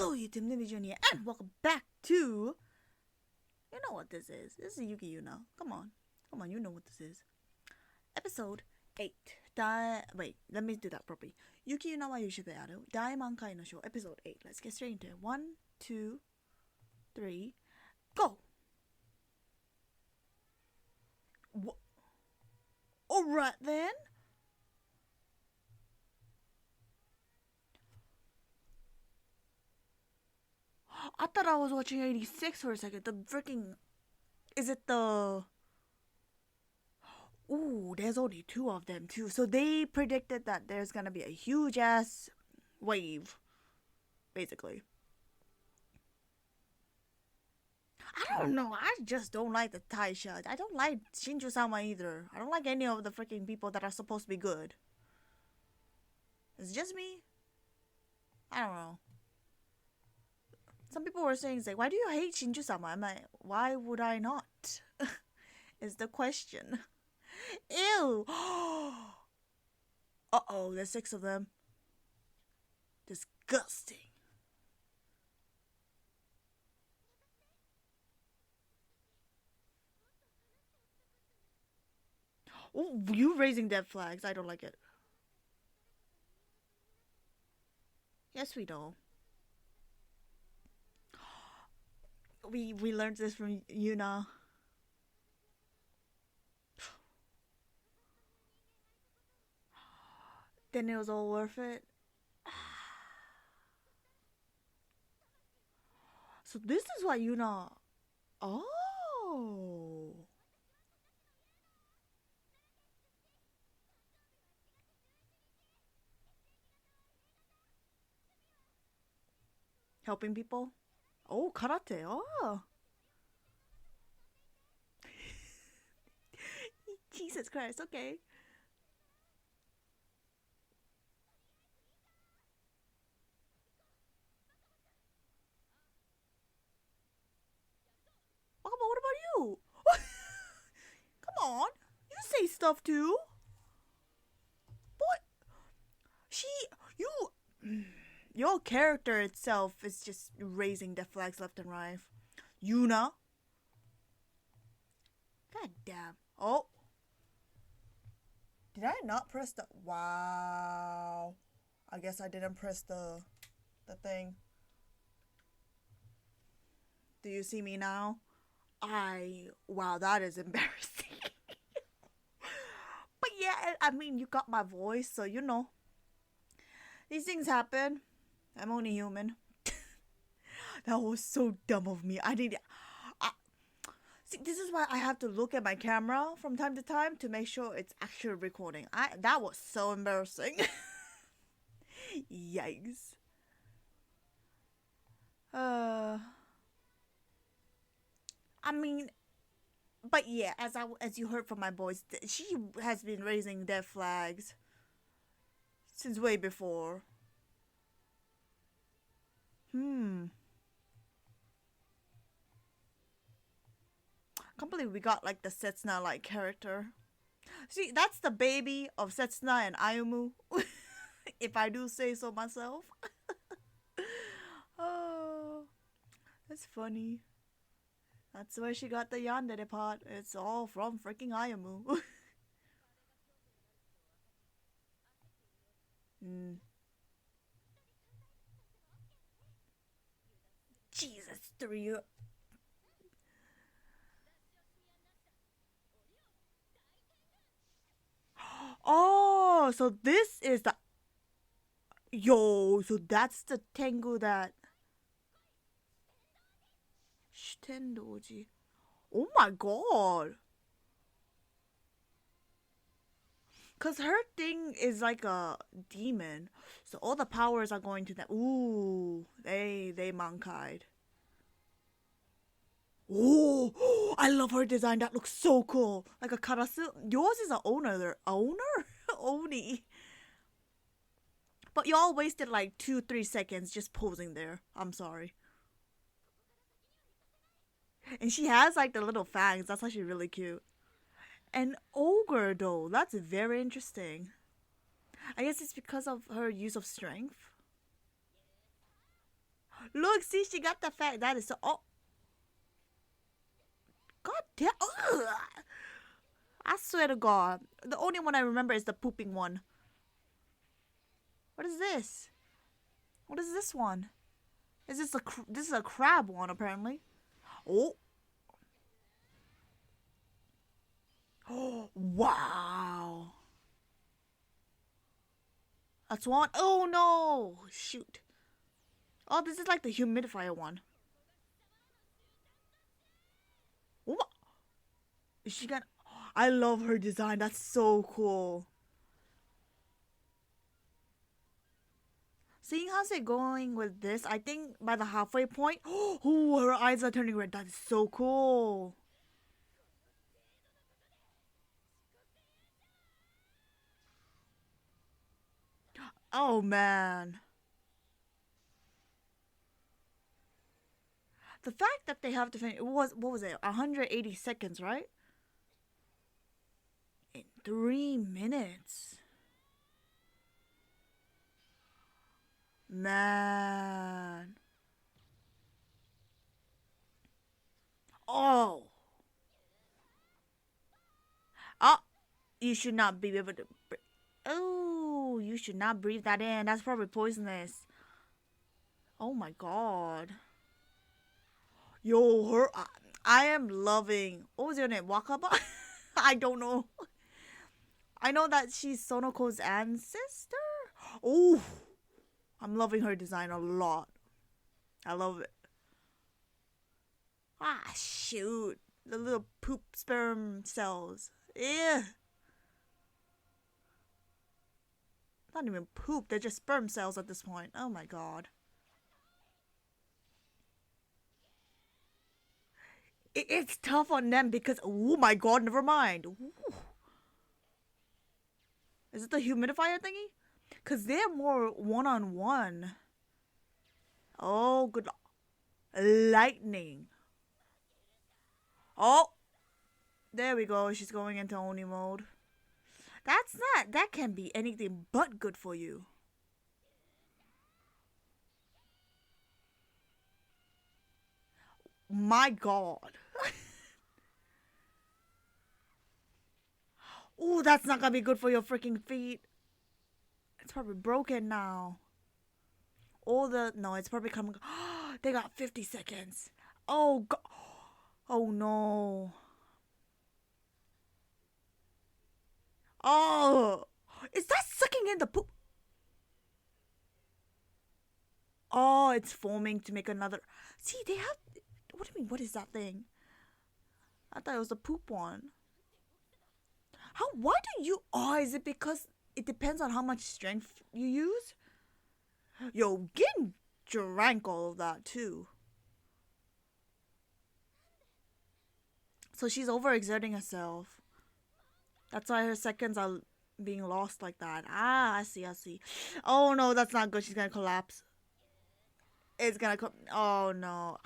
Hello YouTube, Newbie Jun here, and welcome back to... You know what this is. This is Yuki Yuuna. Come on, you know what this is. Episode 8. Wait, let me do that properly. Yuki Yuuna wa Yuusha de aru. Dai Mankai no Shou, episode 8. Let's get straight into it. 1, 2, 3, go! What? Alright then. I thought I was watching 86 for a second. The freaking... Is it the... Ooh, there's only 2 of them too. So they predicted that there's gonna be a huge ass wave. Basically. I don't know. I just don't like the Taisha. I don't like Shinju-sama either. I don't like any of the freaking people that are supposed to be good. It's just me. I don't know. Some people were saying, it's like, why do you hate Shinju-sama? I'm like, why would I not? Is the question. Ew! Uh-oh, there's 6 of them. Disgusting. Oh, you raising dead flags. I don't like it. Yes, we know. We learned this from Yuna. Then it was all worth it. So this is why Yuna... Oh. Helping people? Oh, karate. Oh. Jesus Christ, okay. What about you? Come on. You say stuff too. Boy. Your character itself is just raising the flags left and right. Yuuna. God damn. Oh. Did I not press the... Wow. I guess I didn't press the thing. Do you see me now? Wow, that is embarrassing. But yeah, I mean, you got my voice, so you know. These things happen. I'm only human. That was so dumb of me. See, this is why I have to look at my camera from time to time to make sure it's actually recording. That was so embarrassing. Yikes. I mean, but yeah, as you heard from my voice, she has been raising dead flags since way before. Can't believe we got like the Setsuna like character. See, that's the baby of Setsuna and Ayumu. If I do say so myself. Oh, that's funny. That's where she got the yandere part. It's all from freaking Ayumu. Jesus, 3. Oh, so this is the... Yo, so that's the Tengu that... Shitendoji. Oh my god. Cause her thing is like a demon. So all the powers are going to that. Ooh, they Mankai'd. Oh, I love her design. That looks so cool. Like a karasu. Yours is an owner. Owner? Oni. But y'all wasted like 2-3 seconds just posing there. I'm sorry. And she has like the little fangs. That's actually really cute. An ogre though. That's very interesting. I guess it's because of her use of strength. Look, see, she got the fact. That is so. Oh, god damn. Ugh. I swear to God, the only one I remember is the pooping one. What is this? What is this one? Is this this is a crab one apparently? Oh. Oh, wow. That's one. Oh no! Shoot. Oh, this is like the humidifier one. What? Is she gonna? I love her design. That's so cool. Seeing how's it going with this, I think by the halfway point, oh, her eyes are turning red. That is so cool. Oh man. The fact that they have to finish, it was, what was it, 180 seconds, right? In 3 minutes. Man. Oh. Oh. You should not be able to. Oh, you should not breathe that in. That's probably poisonous. Oh my god. Yo, her. I am loving. What was your name? Wakaba? I don't know. I know that she's Sonoko's ancestor. Oh, I'm loving her design a lot. I love it. Ah, shoot. The little poop sperm cells. Yeah. Not even poop, they're just sperm cells at this point. Oh my god. It's tough on them because, oh my god, never mind. Ooh. Is it the humidifier thingy? Because they're more one-on-one. Oh, good. Lightning. Oh. There we go. She's going into Oni mode. That can be anything but good for you. My god. Ooh, that's not gonna be good for your freaking feet. It's probably broken now. No, it's probably coming. They got 50 seconds. Oh god. Oh no. Oh, is that sucking in the poop? Oh, it's forming to make another. See, they have. What do you mean? What is that thing? I thought it was the poop one. How? Why do you? Oh, is it because it depends on how much strength you use? Yo, Gin drank all of that too. So she's overexerting herself. That's why her seconds are being lost like that. Ah, I see, I see. Oh no, that's not good. She's gonna collapse. It's gonna come. Oh no.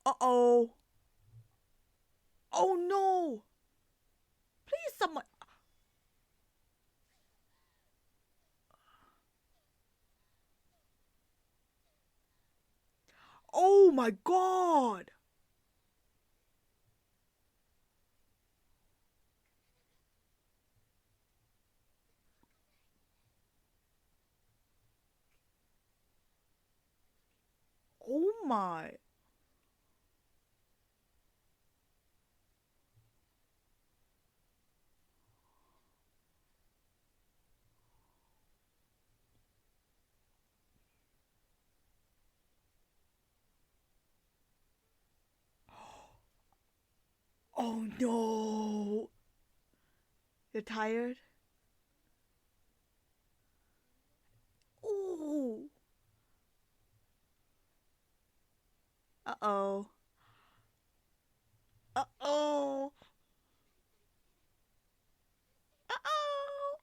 Uh oh. Oh no. Please, someone. Oh my god. Oh my. Oh no. You're tired? Ooh. Uh oh. Uh oh. Uh oh.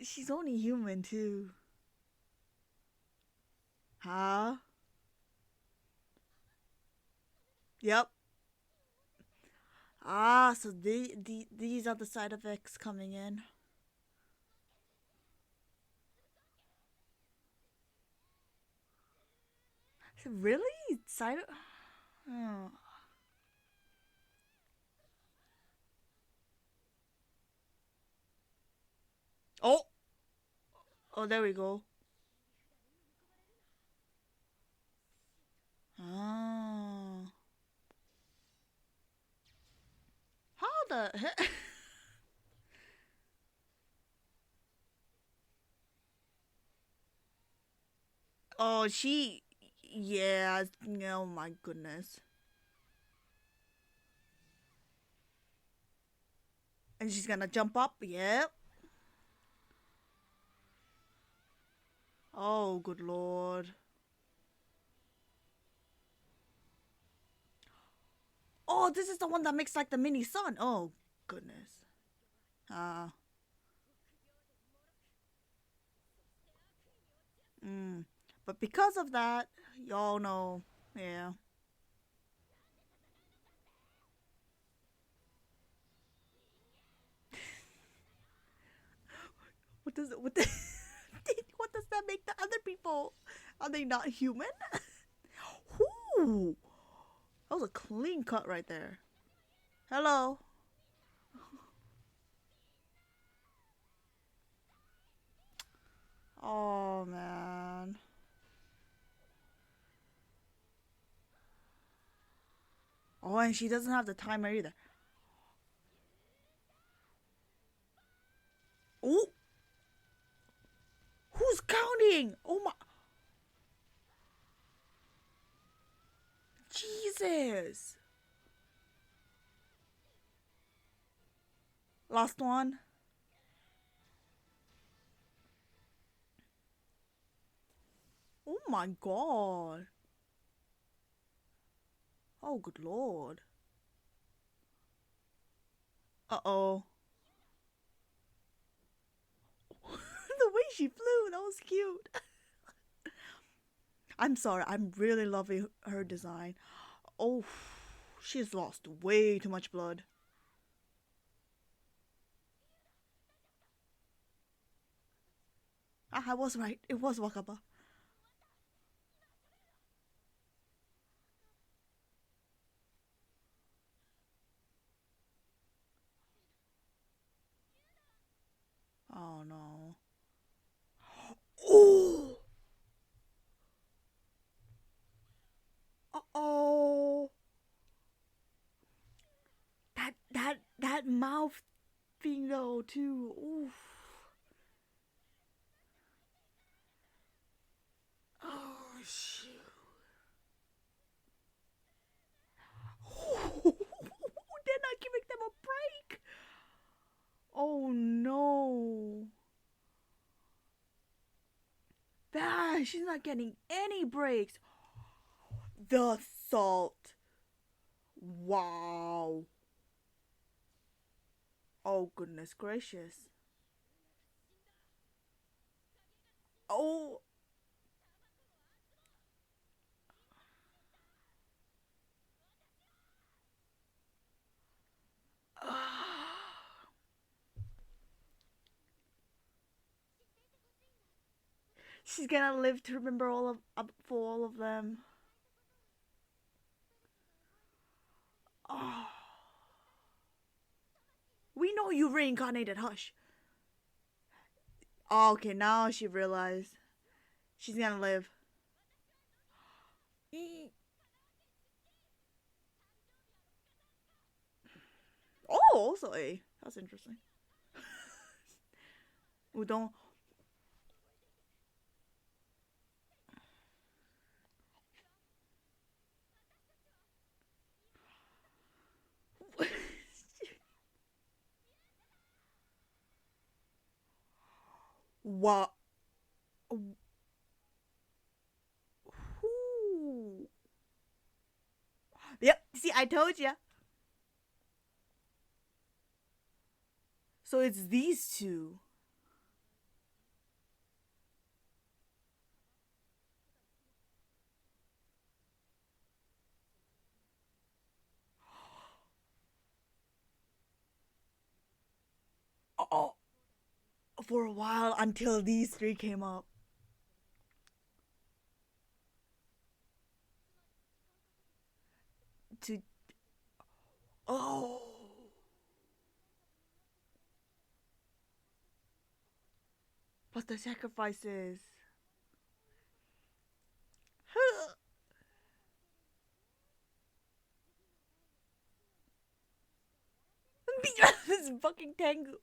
She's only human too. Huh? Yep. Ah, so these are the side effects coming in. Really? Silent? Oh. Oh. Oh, there we go. Oh. How the heck? Oh, she. Yeah. Oh my goodness. And she's gonna jump up. Yep. Oh, good lord. Oh, this is the one that makes like the mini sun. Oh, goodness. Ah. Mm. But because of that, y'all know. Yeah. What does it? What? What does that make the other people? Are they not human? Ooh, that was a clean cut right there. Hello. Oh man. Oh, and she doesn't have the timer either. Oh, who's counting? Oh my, Jesus. Last one. Oh my god. Oh good lord. Uh oh. The way she flew, that was cute. I'm sorry, I'm really loving her design. Oh, she's lost way too much blood. Ah, I was right. It was Wakaba. Oh no. Oh. Oh. That mouth thing though too. Oof. Oh shoot. They're not giving them a break. Oh no. Ah, she's not getting any breaks. The salt. Wow. Oh goodness gracious. Oh. She's gonna live to remember all of for all of them. Oh. We know you reincarnated. Hush. Oh, okay, now she realized she's gonna live. Oh, also A. That's interesting. Udon. What? Ooh. Yep. See, I told you. So it's these two. Oh, for a while until these three came up. to... Oh. But the sacrifices. This fucking Tengu.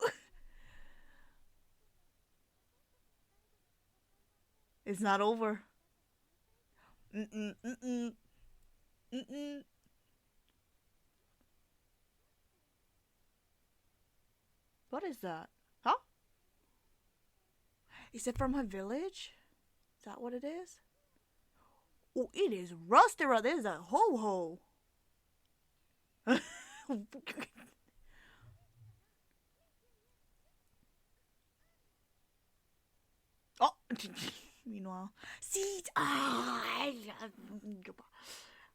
It's not over. Mm-mm, mm-mm, mm-mm. What is that? Huh? Is it from her village? Is that what it is? Oh, it is rusty. There's a ho-ho. Oh, meanwhile, see,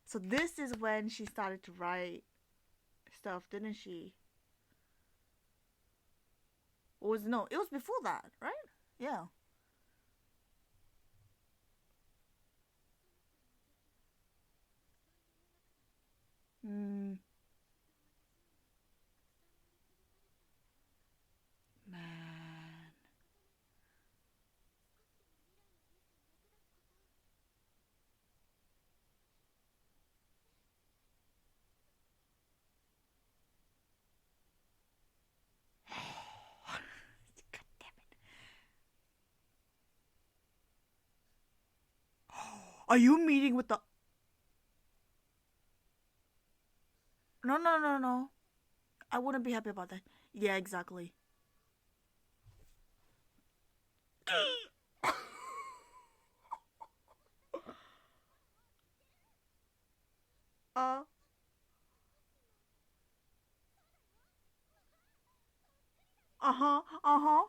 so this is when she started to write stuff, didn't she? Or was no? It was before that, right? Yeah. Hmm. Man. God damn it. Are you meeting with the... No, no, no, no. I wouldn't be happy about that. Yeah, exactly. uh, uh-huh, uh-huh.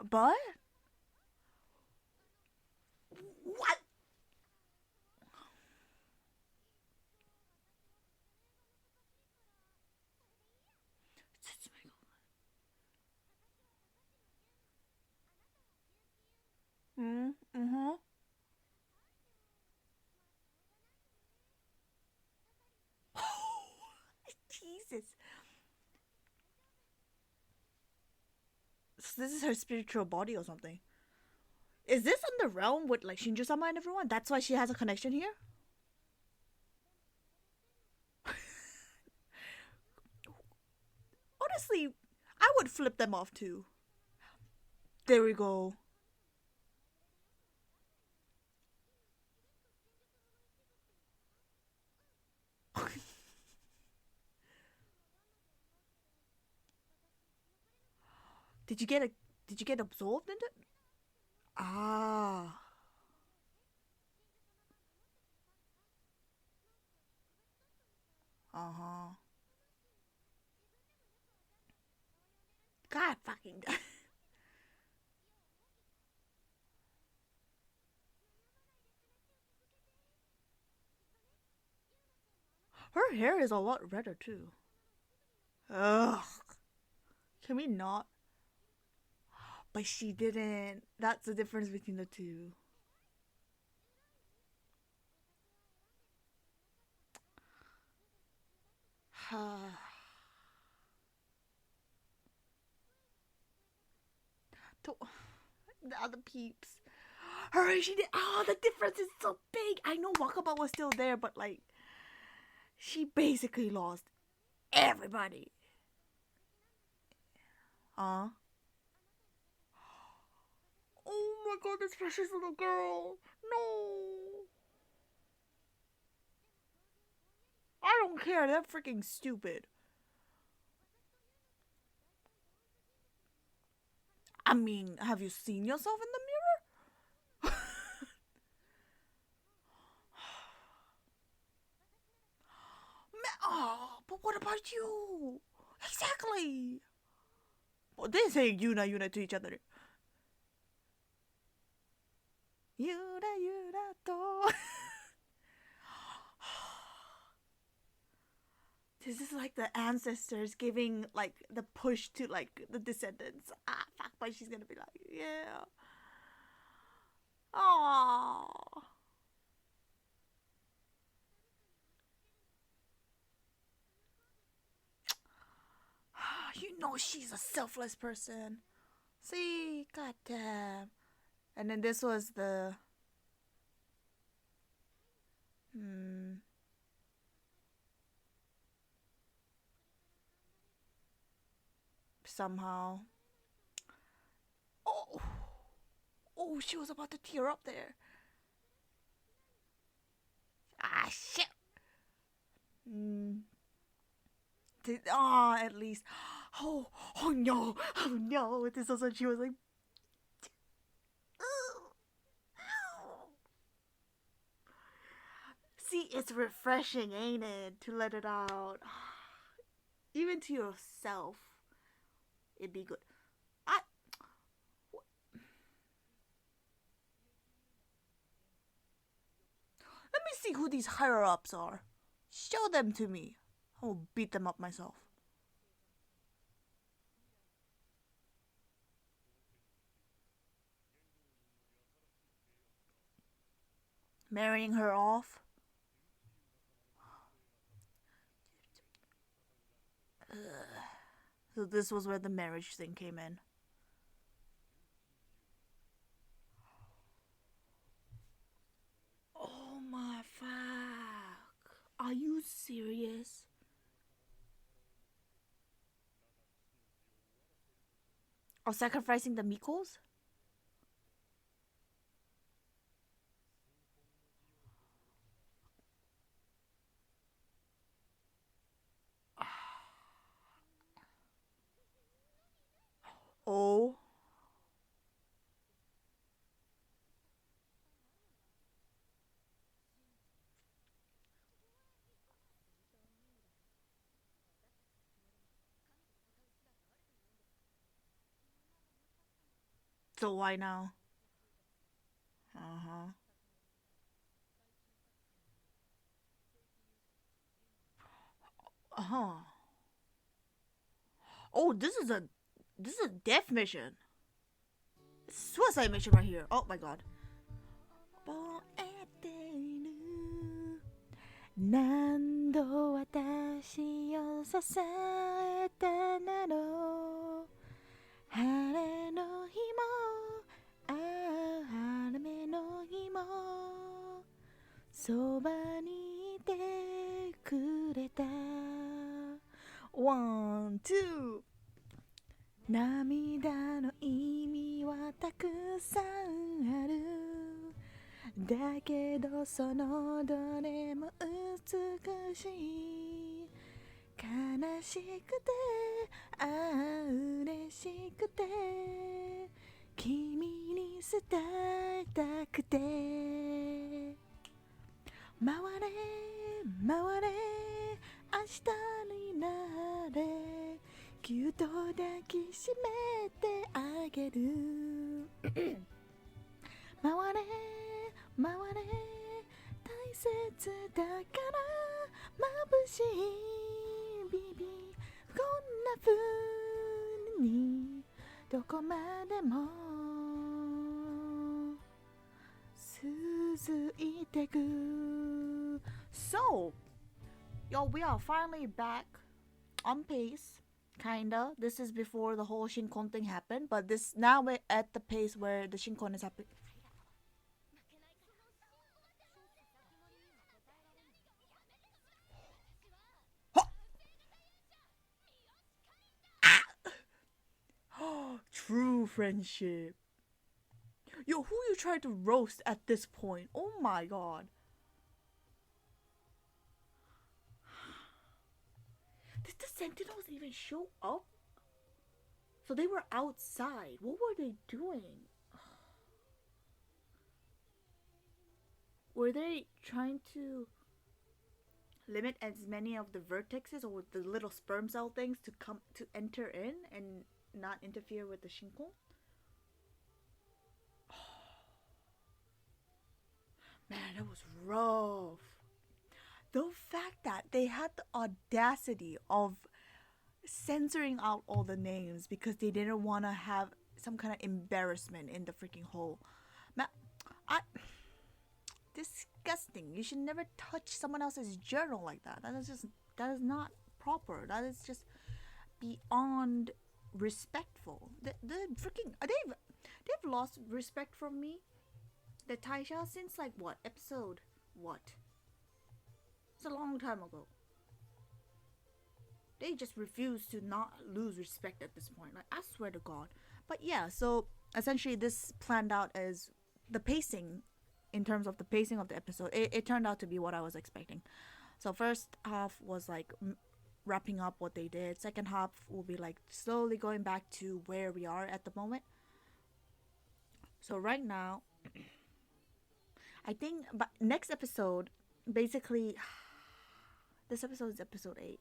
But? What? Mm-hmm. Jesus. So this is her spiritual body or something. Is this in the realm with like Shinju-sama and everyone? That's why she has a connection here? Honestly, I would flip them off too. There we go. Did you get a did you get absorbed into it? Ah. Uh-huh. God fucking her hair is a lot redder too. Ugh. Can we not? But she didn't. That's the difference between the two. The other peeps. Her, she did. Oh, the difference is so big. I know Wakaba was still there, but like, she basically lost everybody. Uh. Oh my god, this precious little girl. No. I don't care. They're freaking stupid. I mean, have you seen yourself in the mirror? Oh, but what about you? Exactly. Well, they say Yuna, Yuna to each other. Yuna, Yuna, to. This is like the ancestors giving like the push to like the descendants. Ah, fuck, but she's gonna be like, yeah. Aww. You know she's a selfless person. See, goddamn. And then this was the somehow. Oh, oh, she was about to tear up there. Ah, shit. At least. Oh, oh no, oh no. This was when she was like. See, it's refreshing, ain't it, to let it out. Even to yourself, it'd be good. Let me see who these higher ups are. Show them to me. I will beat them up myself. Marrying her off? Ugh. So this was where the marriage thing came in. Oh my fuck. Are you serious? Or sacrificing the Mikos? Oh. So why now? Uh-huh. Uh-huh. Oh, this is a death mission. Suicide mission right here. Oh my god. 何度私を支えたなの晴れの日も晴れ目の日もそばにいてくれた One, two 涙の意味はたくさんあるだけどそのどれも美しい悲しくて嬉しくて君に伝えたくて回れ回れ明日になれぎゅっと抱きしめてあげる回れ回れ大切だから眩しいビビこんな風にどこまでも続いてく So, yo, we are finally back on pace, kinda. This is before the whole Shinkon thing happened, but this now we're at the pace where the Shinkon is happening. True friendship. Yo, who you trying to roast at this point? Oh my god. Did the Sentinels even show up? So they were outside. What were they doing? Were they trying to limit as many of the vertexes or the little sperm cell things to come to enter in and not interfere with the Shinkon? Man, that was rough. The fact that they had the audacity of censoring out all the names because they didn't want to have some kind of embarrassment in the freaking hole. Man, I disgusting. You should never touch someone else's journal like that. That is not proper. That is just beyond respectful. The freaking they've lost respect from me. The Taisha since like what episode? What? It's a long time ago. They just refuse to not lose respect at this point. Like I swear to God. But yeah, so essentially this planned out as the pacing. In terms of the pacing of the episode, it turned out to be what I was expecting. So first half was like wrapping up what they did. Second half will be like slowly going back to where we are at the moment. So right now, I think but next episode, basically, this episode is episode 8.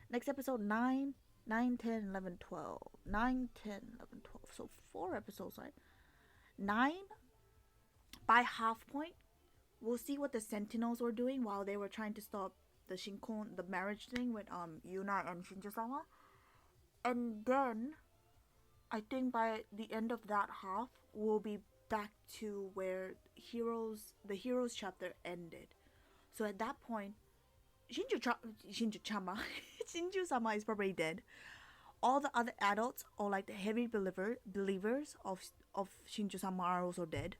Next episode 9, 9, 10, 11, 12. 9, 10, 11, 12. So 4 episodes, right? 9, by half point, we'll see what the Sentinels were doing while they were trying to stop the Shinkon, the marriage thing with Yuna and Shinjo-sama. And then, I think by the end of that half, we'll be back to where the heroes chapter ended. So at that point, Shinjo-sama is probably dead. All the other adults, or like the heavy believers of Shinjo-sama are also dead.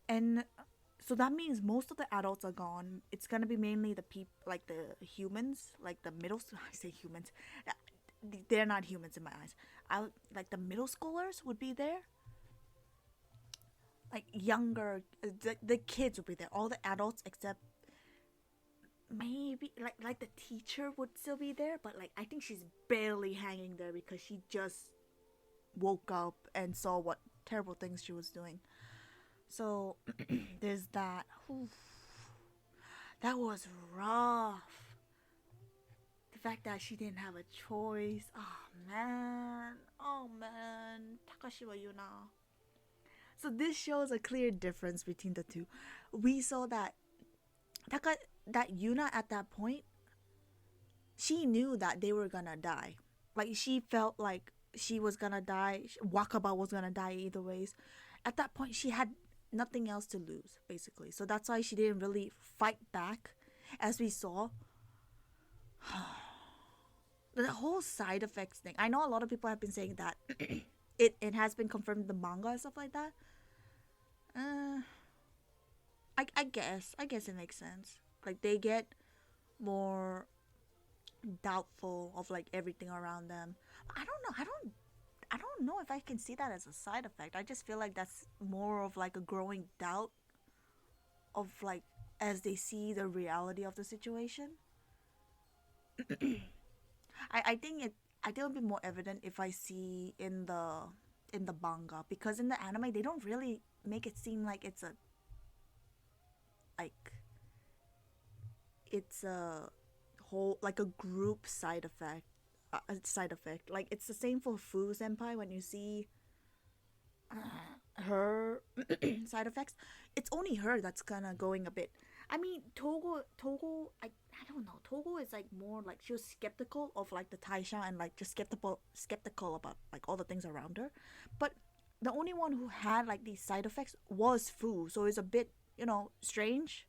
And so that means most of the adults are gone. It's gonna be mainly the like the humans, like the middle. I say humans, they're not humans in my eyes. Like the middle schoolers would be there. Like younger, the kids would be there. All the adults except maybe like the teacher would still be there, but like I think she's barely hanging there because she just woke up and saw what terrible things she was doing. So there's that. Oof. That was rough. The fact that she didn't have a choice. Oh man. Takashiwa Yuna. So this shows a clear difference between the two. We saw that Yuna at that point, she knew that they were gonna die. Like she felt like she was gonna die. Wakaba was gonna die either ways. At that point, she had nothing else to lose, basically. So that's why she didn't really fight back, as we saw. The whole side effects thing. I know a lot of people have been saying that it has been confirmed in the manga and stuff like that. I guess it makes sense. Like they get more doubtful of like everything around them. I don't know. I don't know if I can see that as a side effect. I just feel like that's more of like a growing doubt of like as they see the reality of the situation. I think it'll be more evident if I see in the manga, because in the anime they don't really make it seem like it's a whole like a group side effect. Like it's the same for Fu Senpai. When you see her side effects, it's only her that's kind of going a bit. I mean, Togo, I don't know. Togo is like more like she was skeptical of like the Taisha and like just skeptical about like all the things around her. But the only one who had like these side effects was Fu, so it's a bit, strange.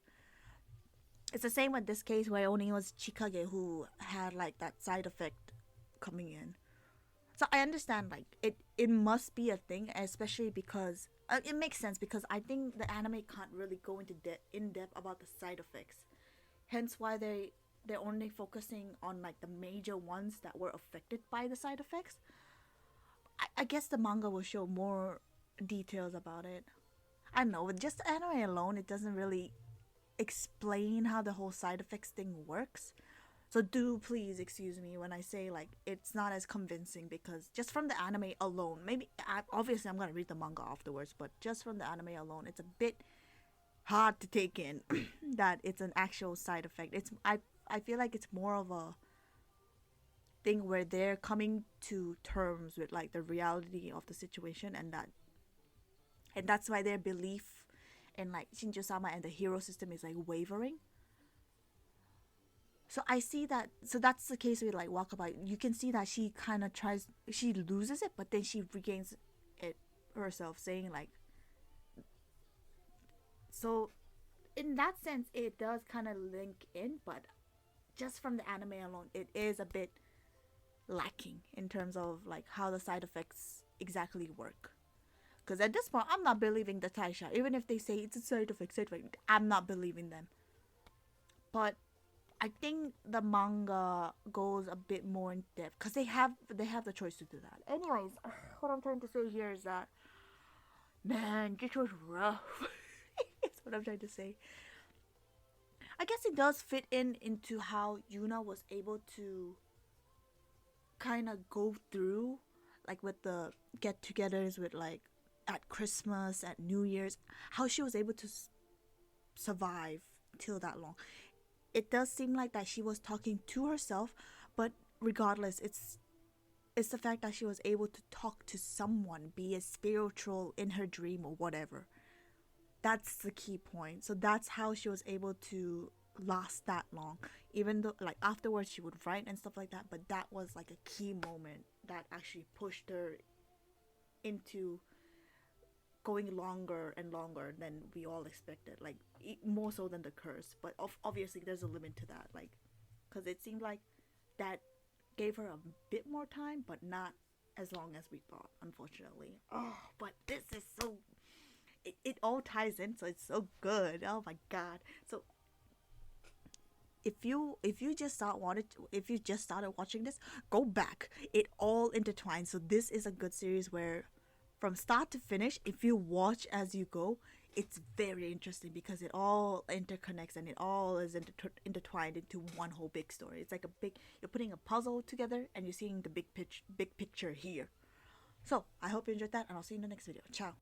It's the same with this case where only was Chikage who had like that side effect coming in. So I understand like it must be a thing, especially because it makes sense, because I think the anime can't really go into in depth about the side effects. Hence why they're only focusing on like the major ones that were affected by the side effects. I guess the manga will show more details about it. I don't know, with just the anime alone, it doesn't really explain how the whole side effects thing works. So do please excuse me when I say like it's not as convincing, because just from the anime alone, obviously I'm gonna read the manga afterwards, but just from the anime alone, it's a bit hard to take in that it's an actual side effect. I feel like it's more of a thing where they're coming to terms with like the reality of the situation, and that's why their belief in like Shinjo-sama and the hero system is like wavering. So I see that. So that's the case with like Wakaba. You can see that she kind of she loses it, but then she regains it herself, saying like So in that sense, it does kind of link in, but just from the anime alone, it is a bit lacking in terms of like how the side effects exactly work. Because at this point, I'm not believing the Taisha. Even if they say it's a side effect, I'm not believing them. But I think the manga goes a bit more in depth because they have the choice to do that. Anyways, what I'm trying to say here is that, man, this was rough. That's what I'm trying to say. I guess it does fit into how Yuna was able to kind of go through, like with the get-togethers with like at Christmas, at New Year's, how she was able to survive till that long. It does seem like that she was talking to herself, but regardless, it's the fact that she was able to talk to someone, be it spiritual in her dream or whatever. That's the key point. So that's how she was able to last that long. Even though like afterwards she would write and stuff like that, but that was like a key moment that actually pushed her into going longer and longer than we all expected, like more so than the curse. But obviously there's a limit to that, like because it seemed like that gave her a bit more time, but not as long as we thought, unfortunately. Oh, but this is so, it all ties in, so it's so good. Oh my god. So if you just started watching this, go back. It all intertwines. So this is a good series where from start to finish, if you watch as you go, it's very interesting because it all interconnects and it all is intertwined into one whole big story. It's like you're putting a puzzle together and you're seeing the big picture here. So I hope you enjoyed that, and I'll see you in the next video. Ciao.